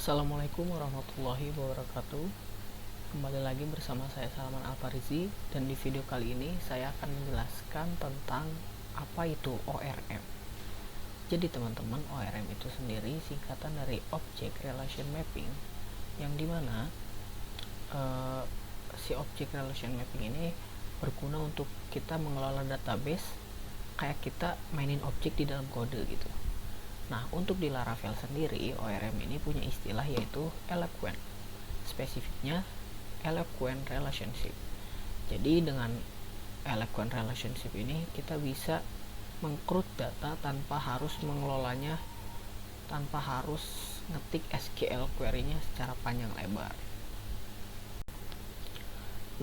Assalamualaikum warahmatullahi wabarakatuh. Kembali lagi bersama saya Salman Alfarizi, dan di video kali ini saya akan menjelaskan tentang apa itu ORM. Jadi teman-teman, ORM itu sendiri singkatan dari Object Relation Mapping, yang dimana si Object Relation Mapping ini berguna untuk kita mengelola database kayak kita mainin objek di dalam kode gitu. Nah, untuk di Laravel sendiri, ORM ini punya istilah yaitu Eloquent. Spesifiknya Eloquent Relationship. Jadi dengan Eloquent Relationship ini kita bisa mengcrude data tanpa harus mengelolanya, tanpa harus ngetik SQL query-nya secara panjang lebar.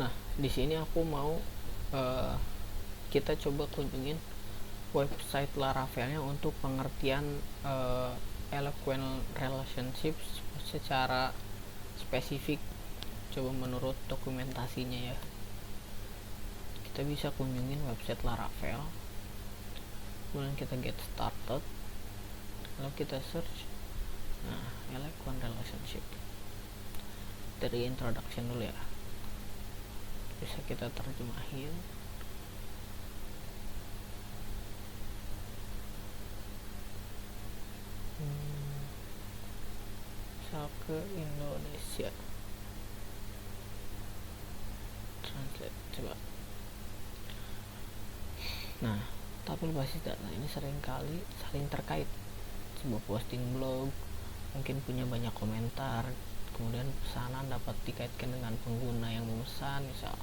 Nah, di sini aku mau kita coba kunjungin website Laravelnya untuk pengertian Eloquent Relationship secara spesifik. Coba menurut dokumentasinya ya, kita bisa kunjungin website Laravel, kemudian kita get started, lalu kita search Eloquent Relationship. Dari introduction dulu ya, bisa kita terjemahin. Misal ke Indonesia, translate coba. Nah, tabel basis data ini seringkali saling terkait. Sebuah posting blog mungkin punya banyak komentar, kemudian pesanan dapat dikaitkan dengan pengguna yang memesan misal.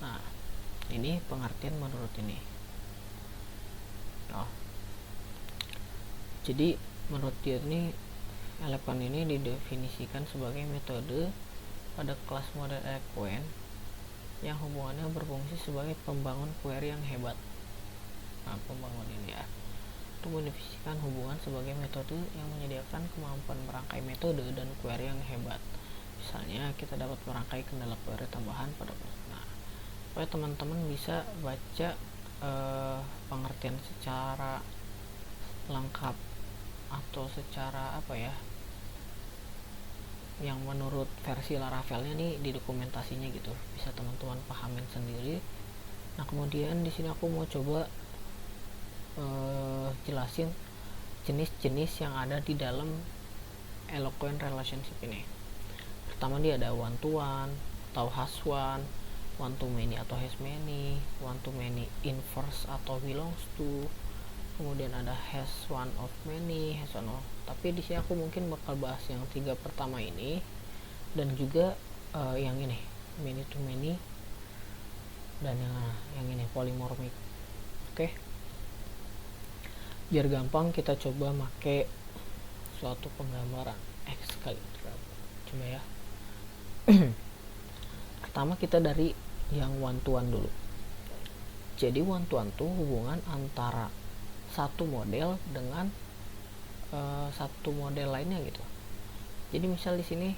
Nah, ini pengertian menurut ini. Jadi menurut dia ini, Eloquent ini didefinisikan sebagai metode pada kelas model Eloquent yang hubungannya berfungsi sebagai pembangun query yang hebat. Nah, pembangun ini ya, itu mendefinisikan hubungan sebagai metode yang menyediakan kemampuan merangkai metode dan query yang hebat. Misalnya kita dapat merangkai kendala query tambahan pada nah, supaya teman-teman bisa baca pengertian secara lengkap atau secara apa ya, yang menurut versi Laravelnya nih di dokumentasinya gitu, bisa teman-teman pahamin sendiri. Nah, kemudian di sini aku mau coba jelasin jenis-jenis yang ada di dalam Eloquent Relationship ini. Pertama, dia ada one to one atau has one to many atau has many, one to many inverse atau belongs to, kemudian ada has one of many, has one of. Tapi di sini aku mungkin bakal bahas yang tiga pertama ini, dan juga yang ini many to many, dan yang ini polymorphic. Oke. Biar gampang kita coba make suatu penggambaran X kali. Coba ya. Pertama kita dari yang one to one dulu. Jadi one to one tuh hubungan antara satu model dengan satu model lainnya gitu. Jadi misal di sini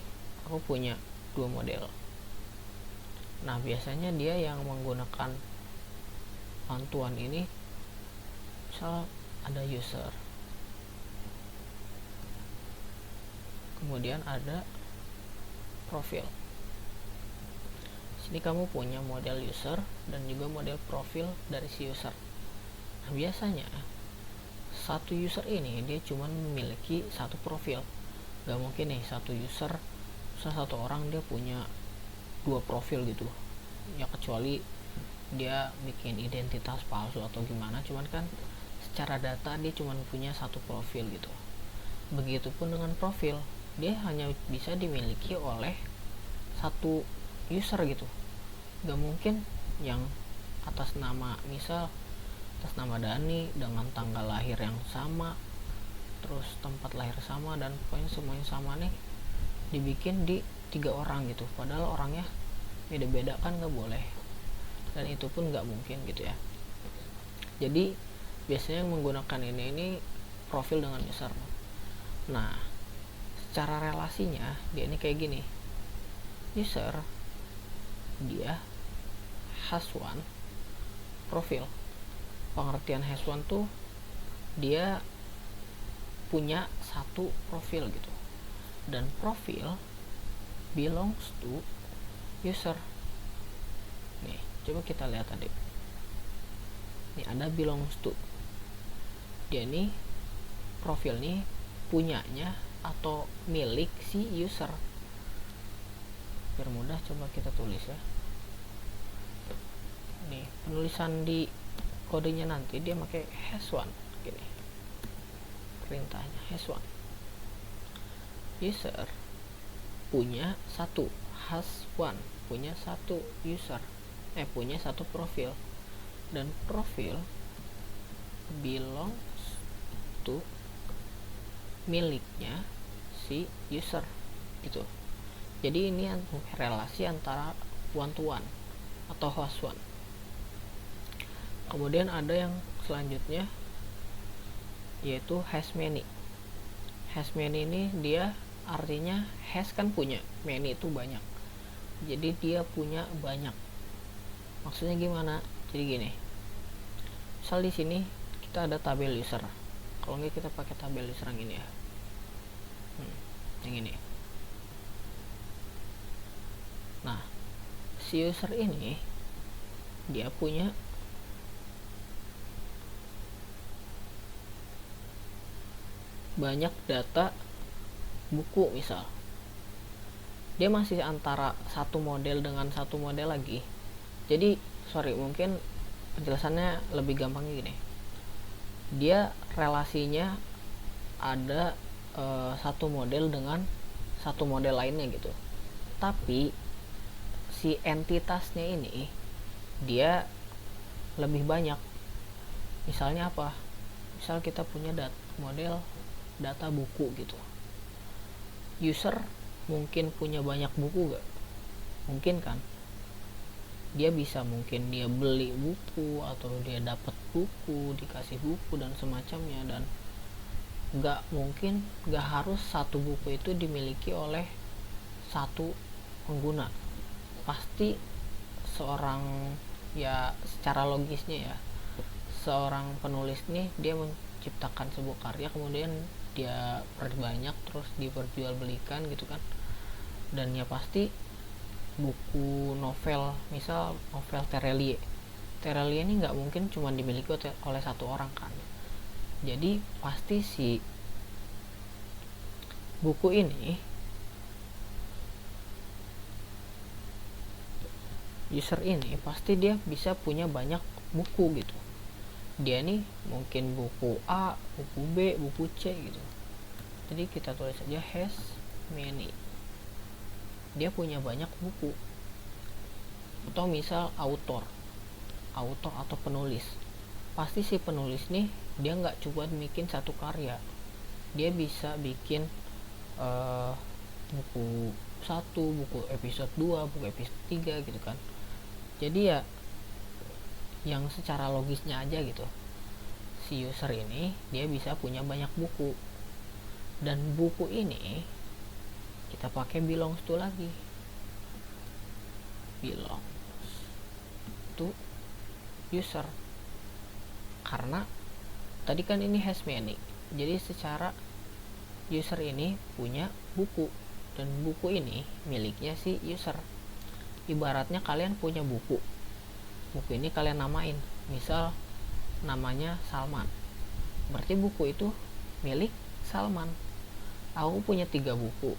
aku punya dua model. Nah, biasanya dia yang menggunakan one to one ini, misal ada user, kemudian ada profil. Sini kamu punya model user dan juga model profil dari si user. Nah, biasanya satu user ini dia cuma memiliki satu profil. Gak mungkin nih satu user, satu orang dia punya dua profil gitu ya, kecuali dia bikin identitas palsu atau gimana. Cuman kan secara data dia cuma punya satu profil gitu. Begitupun dengan profil, dia hanya bisa dimiliki oleh satu user gitu. Gak mungkin yang atas nama, misal atas nama Dani dengan tanggal lahir yang sama, terus tempat lahir sama, dan pokoknya semuanya sama nih, dibikin di 3 orang gitu, padahal orangnya beda-beda, kan gak boleh, dan itu pun gak mungkin gitu ya. Jadi biasanya yang menggunakan ini profil dengan user. Nah, secara relasinya dia ini kayak gini. User dia has one, profil. Pengertian has one tuh dia punya satu profil gitu. dan profil belongs to user. Nih, coba kita lihat tadi. Nih ada belongs to. Dia nih profil nih punyanya atau milik si user. Biar mudah coba kita tulis ya. Nih, penulisan di kodenya nanti dia pakai has1 gini. Perintahnya has1. User punya satu, has1 punya satu user, punya satu profil, dan profil belongs to miliknya si user gitu. Jadi ini relasi antara one to one atau host one. Kemudian ada yang selanjutnya yaitu has many. Has many ini dia artinya has kan punya, many itu banyak. Jadi dia punya banyak. Maksudnya gimana? Jadi gini. Misal di sini kita ada tabel user. Kalau nggak kita pakai tabel user yang ini ya. Yang ini. Nah, si user ini dia punya banyak data buku misal. Dia masih antara satu model dengan satu model lagi. Jadi, mungkin penjelasannya lebih gampang gini. Dia relasinya ada satu model dengan satu model lainnya gitu. Tapi si entitasnya ini dia lebih banyak. Misalnya apa? Misal kita punya model data buku gitu. User mungkin punya banyak buku gak? Mungkin kan? Dia bisa mungkin dia beli buku atau dia dapat buku, dikasih buku dan semacamnya, dan gak harus satu buku itu dimiliki oleh satu pengguna. Pasti seorang, ya secara logisnya ya, seorang penulis nih dia menciptakan sebuah karya, kemudian dia perbanyak terus diperjualbelikan gitu kan. Dan ya pasti buku novel, misal novel Terelie ini nggak mungkin cuma dimiliki oleh satu orang kan. Jadi pasti si buku ini, user ini pasti dia bisa punya banyak buku gitu. Dia nih mungkin buku A, buku B, buku C gitu. Jadi kita tulis aja has many. Dia punya banyak buku. Atau misal author atau penulis. Pasti si penulis nih dia nggak cuma bikin satu karya. Dia bisa bikin buku 1, buku episode 2, buku episode 3 gitu kan. Jadi ya yang secara logisnya aja gitu, si user ini dia bisa punya banyak buku, dan buku ini kita pakai belongs to lagi. Belongs to user. Karena tadi kan ini has many. Jadi secara user ini punya buku, dan buku ini miliknya si user. Ibaratnya kalian punya buku ini kalian namain, misal namanya Salman, berarti buku itu milik Salman. Aku punya 3 buku,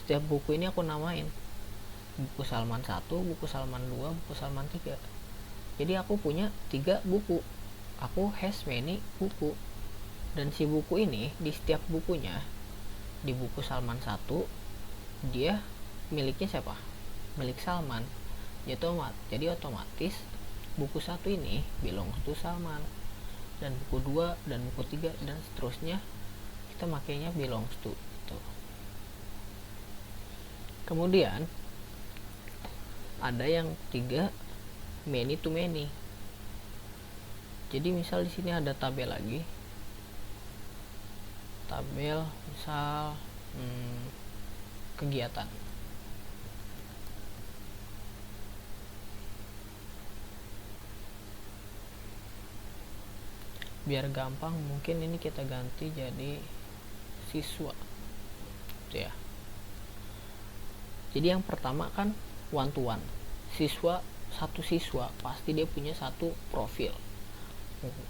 setiap buku ini aku namain buku Salman 1, buku Salman 2, buku Salman 3. Jadi aku punya 3 buku, aku has many buku. Dan si buku ini di setiap bukunya, di buku Salman 1 dia miliknya siapa? Milik Salman. Jadi otomatis buku 1 ini belongs to Salman, dan buku 2 dan buku 3 dan seterusnya kita makainya belongs to gitu. Kemudian ada yang 3 many to many. Jadi misal di sini ada tabel lagi, tabel misal kegiatan. Biar gampang mungkin ini kita ganti jadi siswa gitu ya. Jadi yang pertama kan one to one, satu siswa pasti dia punya satu profil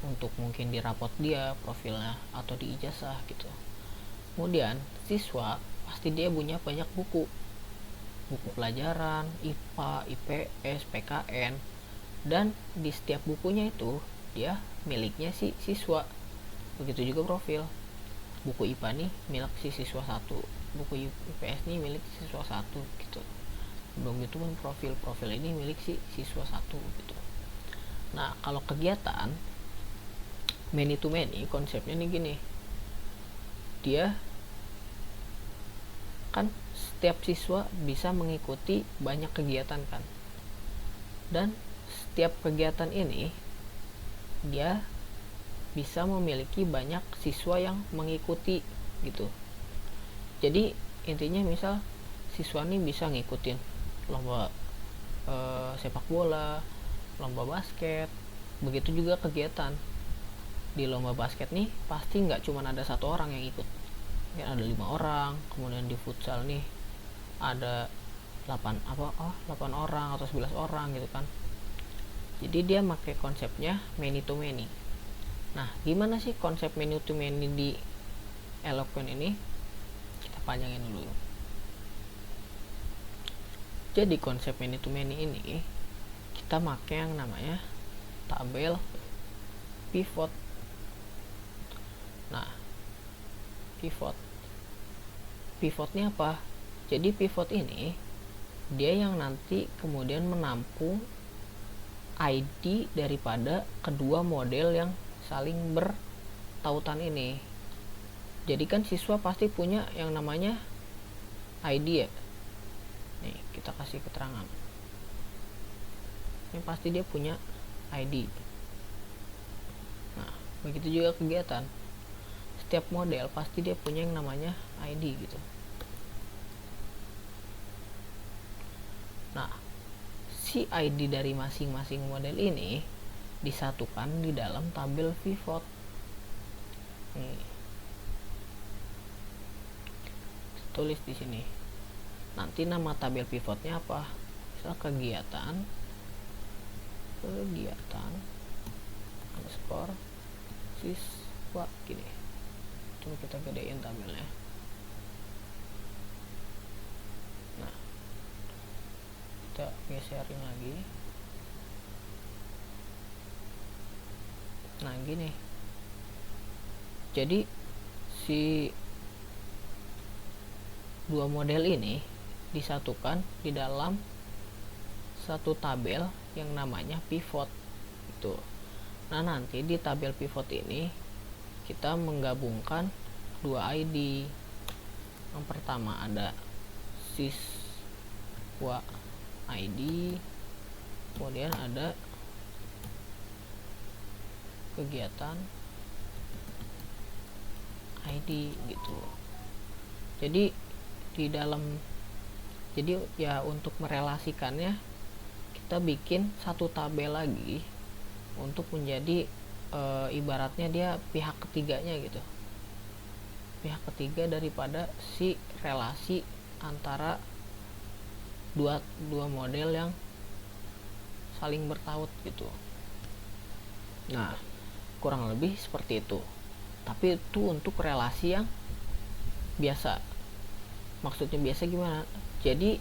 untuk mungkin di rapot dia profilnya atau di ijazah gitu. Kemudian siswa pasti dia punya banyak buku pelajaran IPA, IPS, PKN, dan di setiap bukunya itu dia miliknya si siswa. Begitu juga profil, buku IPA nih milik si siswa satu, buku IPS nih milik siswa satu gitu. Begitu pun profil ini milik si siswa satu gitu. Nah, kalau kegiatan many to many konsepnya nih gini, dia kan setiap siswa bisa mengikuti banyak kegiatan kan, dan setiap kegiatan ini dia bisa memiliki banyak siswa yang mengikuti gitu. Jadi intinya misal siswa nih bisa ngikutin lomba sepak bola, lomba basket, begitu juga kegiatan. Di lomba basket nih pasti nggak cuma ada satu orang yang ikut, mungkin ada 5 orang. Kemudian di futsal nih ada 8 orang atau 11 orang gitu kan. Jadi dia pakai konsepnya many to many. Nah, gimana sih konsep many to many di Eloquent ini? Kita panjangin dulu. Jadi konsep many to many ini kita pakai yang namanya tabel pivot. Nah, pivotnya apa? Jadi pivot ini dia yang nanti kemudian menampung ID daripada kedua model yang saling bertautan ini. Jadi kan siswa pasti punya yang namanya ID ya. Nih, kita kasih keterangan. Ini pasti dia punya ID. Nah, begitu juga kegiatan. Setiap model pasti dia punya yang namanya ID gitu. Nah, si ID dari masing-masing model ini disatukan di dalam tabel pivot. Nih, tulis di sini. Nanti nama tabel pivotnya apa? Misal kegiatan underscore siswa gini. Coba kita gedein tabelnya. Nah, kita geserin lagi. Nah, gini. Jadi si dua model ini disatukan di dalam satu tabel yang namanya pivot itu. Nah, nanti di tabel pivot ini kita menggabungkan dua ID. Yang pertama ada siswa ID, kemudian ada kegiatan ID gitu. Jadi ya untuk merelasikannya kita bikin satu tabel lagi untuk menjadi ibaratnya dia pihak ketiganya gitu, pihak ketiga daripada si relasi antara dua model yang saling bertaut gitu. Nah, kurang lebih seperti itu, tapi itu untuk relasi yang biasa. Maksudnya biasa gimana? Jadi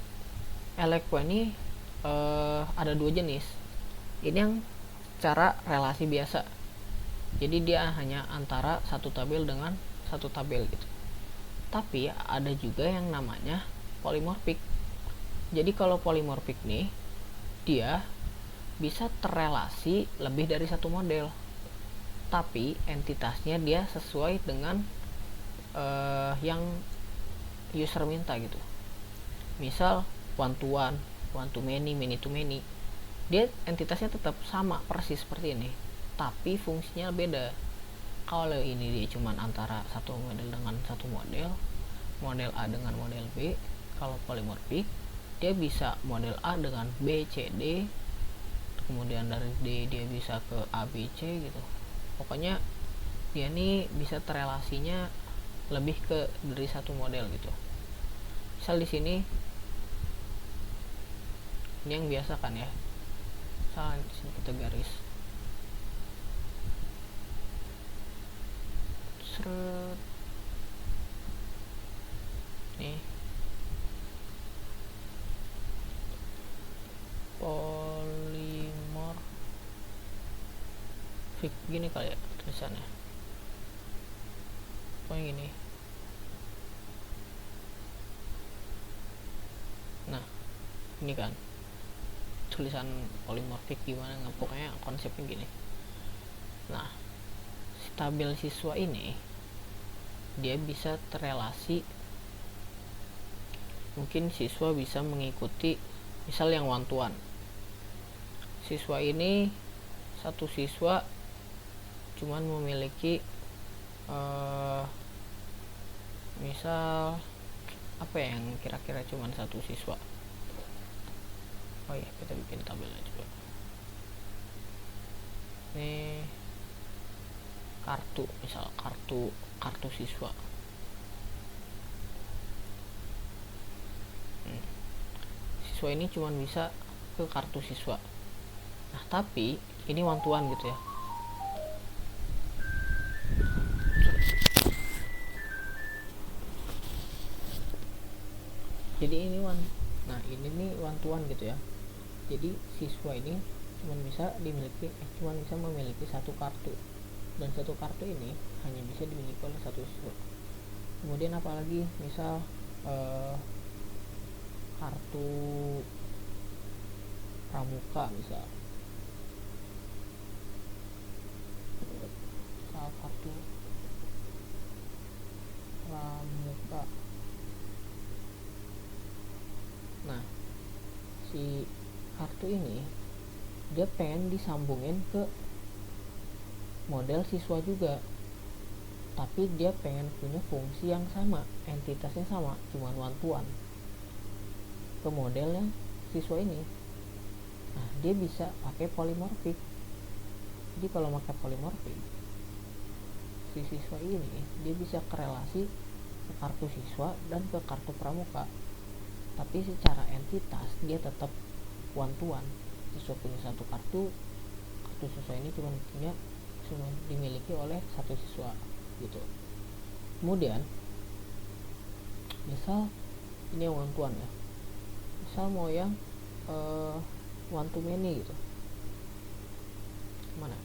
Eloquent ini ada dua jenis. Ini yang cara relasi biasa, jadi dia hanya antara satu tabel dengan satu tabel gitu. Tapi ada juga yang namanya polymorphic. Jadi kalau polymorphic nih, dia bisa terrelasi lebih dari satu model, tapi entitasnya dia sesuai dengan yang user minta gitu. Misal one to one, one to many, many to many, dia entitasnya tetap sama persis seperti ini, tapi fungsinya beda. Kalau ini dia cuman antara satu model dengan satu model A dengan model B. Kalau polymorphic dia bisa model A dengan B, C, D, kemudian dari D dia bisa ke A, B, C gitu. Pokoknya dia nih bisa terrelasinya lebih ke dari satu model gitu. Misal di sini Ini yang biasa kan ya, misalnya sini kita garis seret nih, polimorphic gini kali ya tulisannya, pokoknya gini. Nah ini kan tulisan polimorphic gimana, nggak, pokoknya konsepnya gini. Nah si tabel siswa ini dia bisa terrelasi, mungkin siswa bisa mengikuti misal yang one to one. Siswa ini, satu siswa cuman memiliki misal apa ya, yang kira-kira cuman satu siswa. Oh ya, kita bikin tabelnya juga. Ini kartu, misal kartu siswa. Siswa ini cuman bisa ke kartu siswa. Nah tapi ini one to one gitu ya. Jadi ini nah ini nih one to one gitu ya. Jadi siswa ini cuman bisa memiliki satu kartu, dan satu kartu ini hanya bisa dimiliki oleh satu siswa. Kemudian apalagi misal kartu pramuka, misal kartu pramuka. Nah si kartu ini dia pengen disambungin ke model siswa juga, tapi dia pengen punya fungsi yang sama, entitasnya sama, cuman one to one ke model yang siswa ini. Nah dia bisa pakai polimorphic. Jadi kalau pakai polimorphic, si siswa ini dia bisa korelasi ke kartu siswa dan ke kartu pramuka, tapi secara entitas dia tetap one to one. Siswa punya satu kartu siswa ini cuma dimiliki oleh satu siswa gitu. Kemudian misal ini yang one to one ya, misal mau yang one to many gitu, mana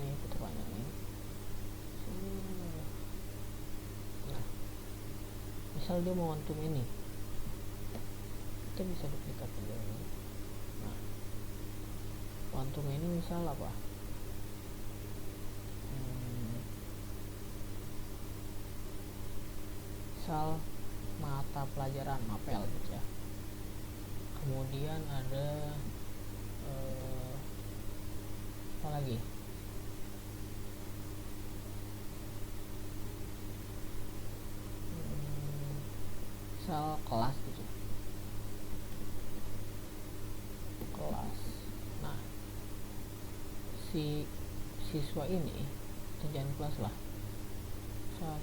ini kita panjang ini. Nah misal dia mau one to many, kita bisa duplikat dulu. Nah one to many misal apa, misal mata pelajaran mapel gitu ya. Kemudian ada apa lagi, misal kelas gitu, kelas. Nah si siswa ini, jangan kelas lah, misal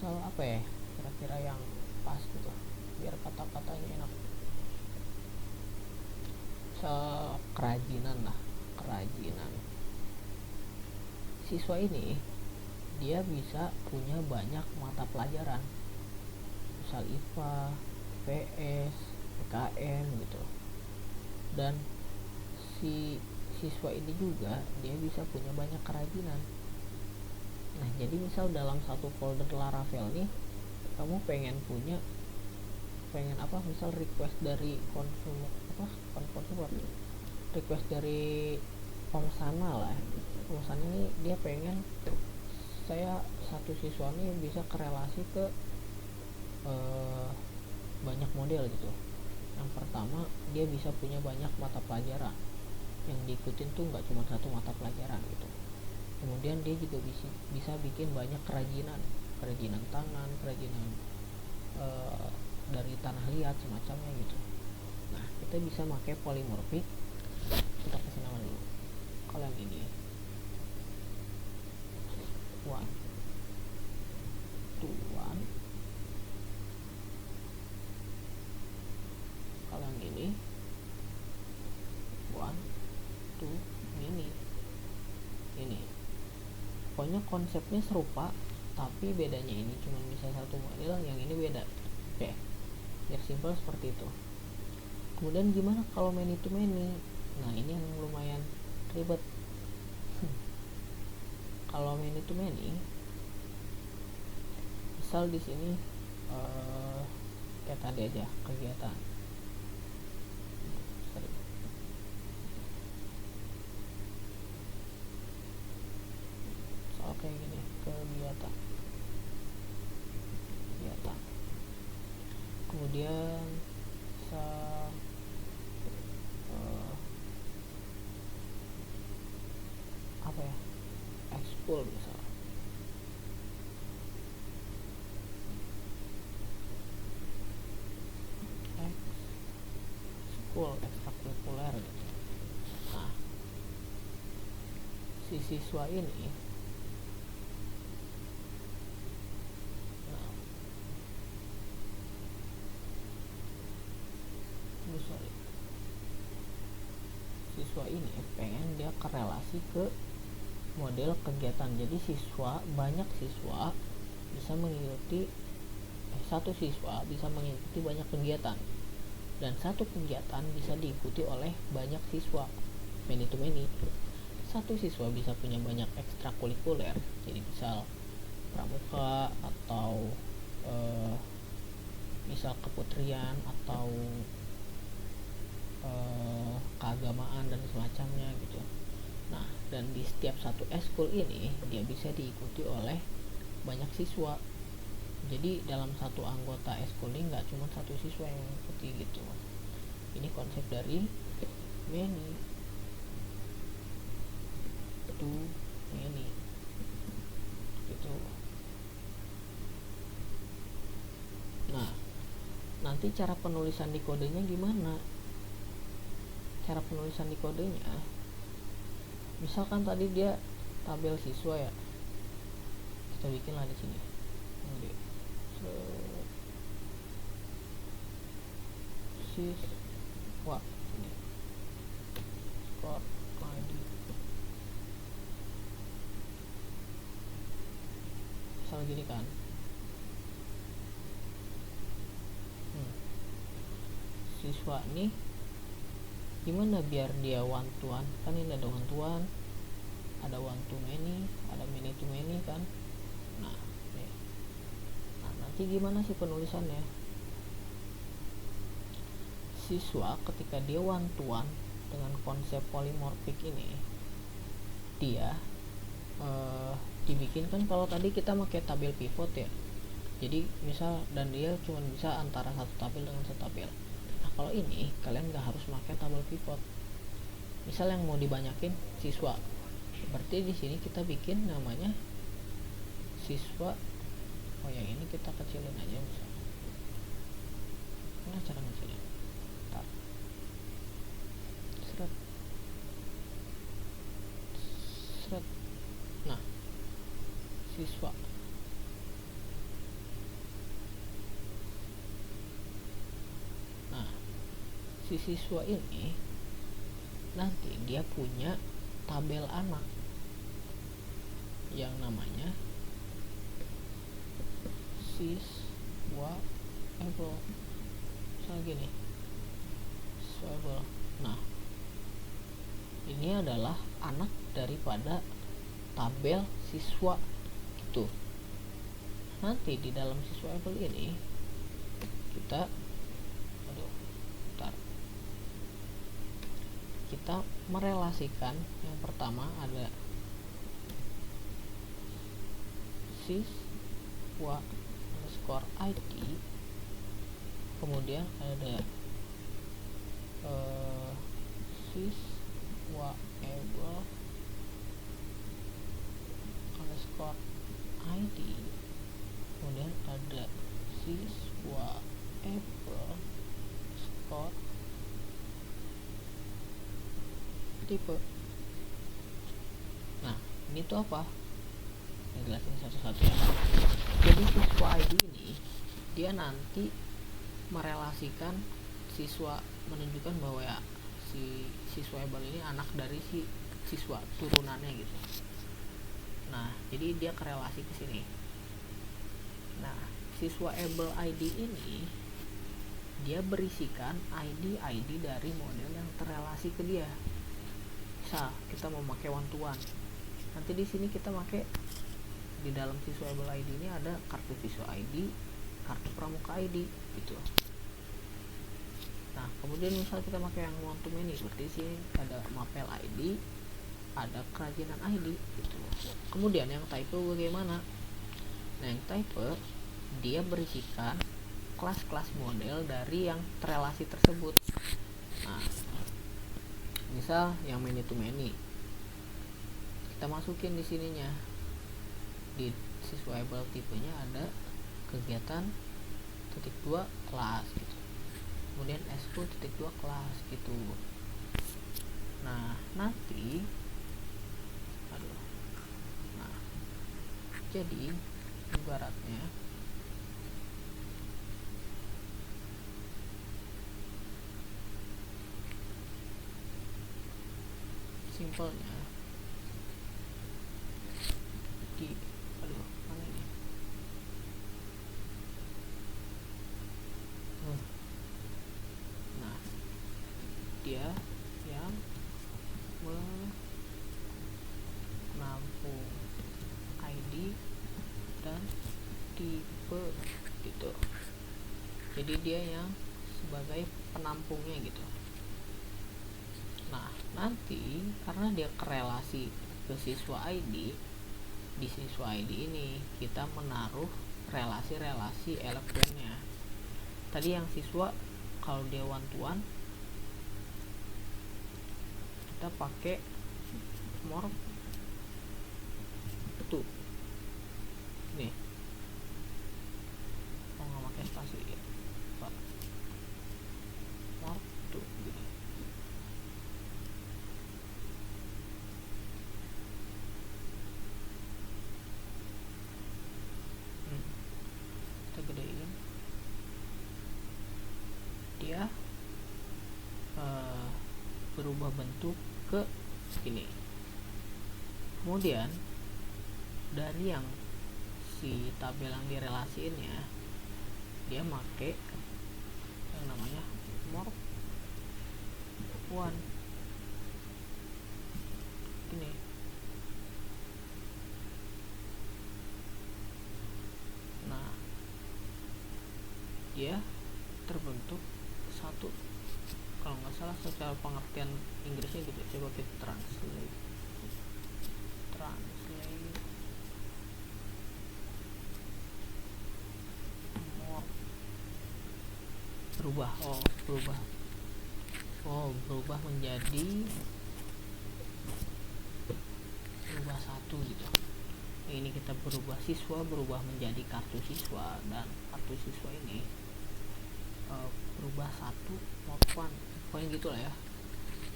misal apa ya kira-kira yang pas gitu biar kata-katanya enak. Misal kerajinan lah, kerajinan. Siswa ini dia bisa punya banyak mata pelajaran, misal IPA, PS, PKN gitu. Dan si siswa ini juga dia bisa punya banyak kerajinan. Nah jadi misal dalam satu folder Laravel nih kamu pengen apa, misal request dari request dari pemesanan lah. Pemesan ini dia pengen satu siswa ini bisa korelasi ke banyak model gitu. Yang pertama dia bisa punya banyak mata pelajaran, yang diikutin tuh nggak cuma satu mata pelajaran gitu. Kemudian dia juga bisa bikin banyak kerajinan tangan, kerajinan dari tanah liat semacamnya gitu. Nah kita bisa pakai polimorphic. Kita kasih nama dulu, kalau yang ini one. tuh ini pokoknya konsepnya serupa, tapi bedanya ini cuma bisa satu model, yang ini beda. Oke, biar simpel seperti itu. Kemudian gimana kalau many to many? Nah, ini yang lumayan ribet. Kalau many to many, misal di sini kayak tadi aja kegiatan. Soal kayak gini, kegiatan. Kemudian apa ya, ekskul misal, ekskul ekstrakurikuler gitu. Nah, si siswa ini siswa ini pengen dia korelasi ke model kegiatan. Jadi banyak siswa bisa mengikuti satu siswa bisa mengikuti banyak kegiatan, dan satu kegiatan bisa diikuti oleh banyak siswa, many to many. Satu siswa bisa punya banyak ekstrakurikuler, jadi misal pramuka atau misal keputrian atau keagamaan dan semacamnya gitu. Nah, dan di setiap satu eskul ini dia bisa diikuti oleh banyak siswa. Jadi dalam satu anggota eskul ini nggak cuma satu siswa yang mengikuti gitu. Ini konsep dari many to many gitu. Nah, nanti cara penulisan di kodenya gimana? Cara penulisan di kodenya, misalkan tadi dia tabel siswa ya, kita bikinlah di sini. Siswa ini skor ID, misal gini kan. Siswa nih gimana biar dia one to one, kan ini ada one to one, ada one to many, ada many to many kan. Nah, nanti gimana sih penulisannya? Siswa ketika dia one to one dengan konsep polymorphic ini, dia dibikin kan, kalau tadi kita pakai tabel pivot ya, jadi misal, dan dia cuma bisa antara satu tabel dengan satu tabel. Nah, kalau ini kalian nggak harus pakai tabel pivot. Misal yang mau dibanyakin siswa, berarti di sini kita bikin namanya siswa. Oh, yang ini kita kecilin aja misal. Nah, cara ngecilin. Seret. Nah, siswa. Nah, si siswa ini nanti dia punya tabel anak yang namanya siswa able. Misalnya gini, siswa able. Nah, ini adalah anak daripada tabel siswa gitu. Nanti di dalam siswa able ini kita merelasikan, yang pertama ada siswa underscore ID, kemudian ada siswa able underscore ID, kemudian ada siswa able underscore tipe. Nah, ini tuh apa? Ini jelasin satu-satu ya. Jadi siswa ID ini dia nanti merelasikan siswa, menunjukkan bahwa ya si siswable ini anak dari si siswa turunannya gitu. Nah, jadi dia korelasi ke sini. Nah, siswable ID ini dia berisikan ID dari model yang terrelasi ke dia. Misal kita mau pakai one to one, nanti di sini kita pakai di dalam siswable ID ini ada kartu siswa ID, kartu pramuka ID gitu. Nah, kemudian misal kita pakai yang one to many, seperti sini ada mapel ID, ada kerajinan ID gitu. Kemudian yang type bagaimana? Nah, yang type dia berisikan kelas-kelas model dari yang terrelasi tersebut. Nah, misal yang many to many, kita masukin di sininya, di siswable tipenya ada kegiatan titik 2 kelas gitu, kemudian S2 titik 2 kelas gitu. Nah, nanti jadi ibaratnya simpelnya di mana ini nah, dia yang menampung ID dan tipe gitu. Jadi dia yang sebagai penampungnya gitu. Nah, nanti karena dia korelasi ke siswa ID, di siswa ID ini kita menaruh relasi-relasi elemennya. Tadi yang siswa kalau dia one to one kita pakai morph itu nih, kalau nggak pakai spasi ya Pak, morph tuh gini. Kita gedein dia berubah bentuk ke sini. Kemudian dari yang si tabel yang direlasiin ya, dia make yang namanya morph one ini. Nah, dia terbentuk satu, kalau nggak salah secara pengertian Inggrisnya gitu. Coba kita translate more, berubah menjadi satu gitu. Ini kita berubah siswa berubah menjadi kartu siswa, dan kartu siswa ini berubah satu mod one, pokoknya gitu lah ya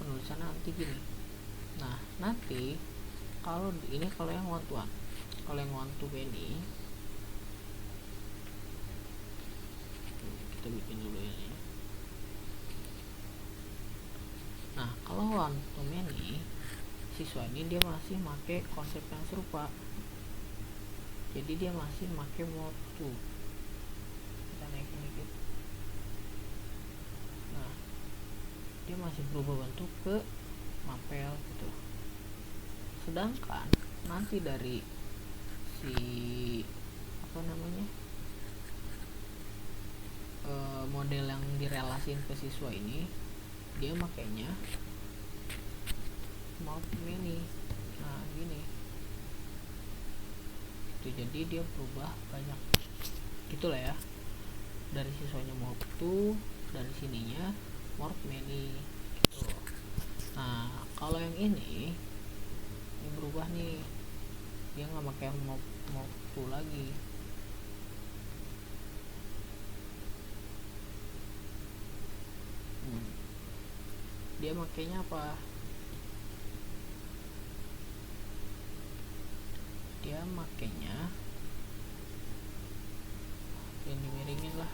penulisannya nanti gini. Nah, nanti kalau ini kalau yang one to one, kalau yang one to many kita bikin dulu ini. Nah, kalau one to many, siswa ini dia masih pakai konsep yang serupa, jadi dia masih pakai mode 2. Kita naikin dikit. Nah, dia masih berubah bentuk ke mapel gitu. Sedangkan nanti dari si model yang direlasin ke siswa ini, dia makainya morph many. Nah, gini itu, jadi dia berubah banyak gitulah ya. Dari siswanya morph 2, dari sininya morph many gitu. Nah, kalau yang ini berubah nih, dia nggak pakai morph 2 lagi. Dia makainya apa? Dia makainya yang dimiringin lah.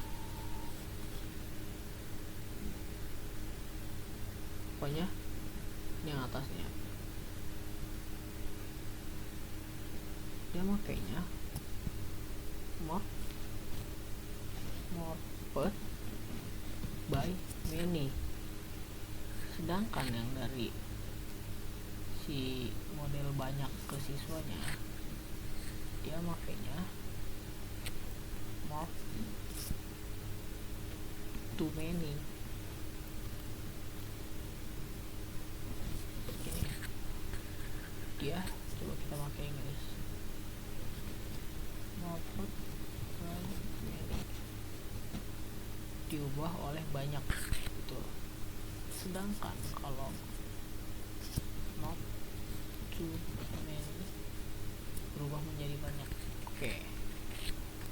pokoknya ini yang atasnya dia makainya morphed by many, sedangkan yang dari si model banyak ke siswanya dia makainya morph too many. Gini, dia coba kita pakai guys, morphed by many diubah oleh banyak gitu, sedangkan kalau not too many berubah menjadi banyak. Oke,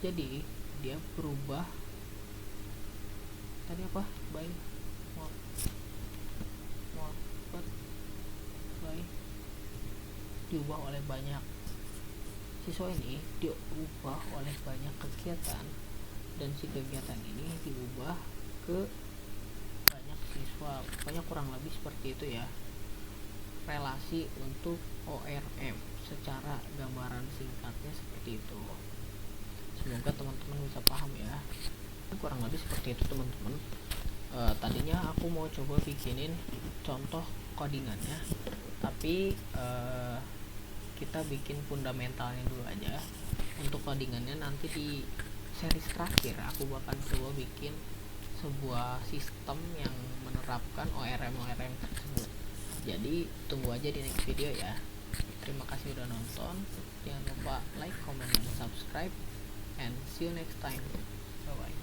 jadi dia berubah tadi apa, by morphed by diubah oleh banyak siswa, ini diubah oleh banyak kegiatan dan si kegiatan ini diubah ke banyak siswa, pokoknya kurang lebih seperti itu ya relasi untuk ORM secara gambaran singkatnya seperti itu. Semoga teman-teman bisa paham ya, kurang lebih seperti itu teman-teman. Tadinya aku mau coba bikinin contoh codingannya, tapi kita bikin fundamentalnya dulu aja. Untuk codingannya nanti di series terakhir aku bakal coba bikin sebuah sistem yang menerapkan ORM tersebut. Jadi tunggu aja di next video ya. Terima kasih udah nonton, jangan lupa like, comment, dan subscribe, and see you next time. Bye bye.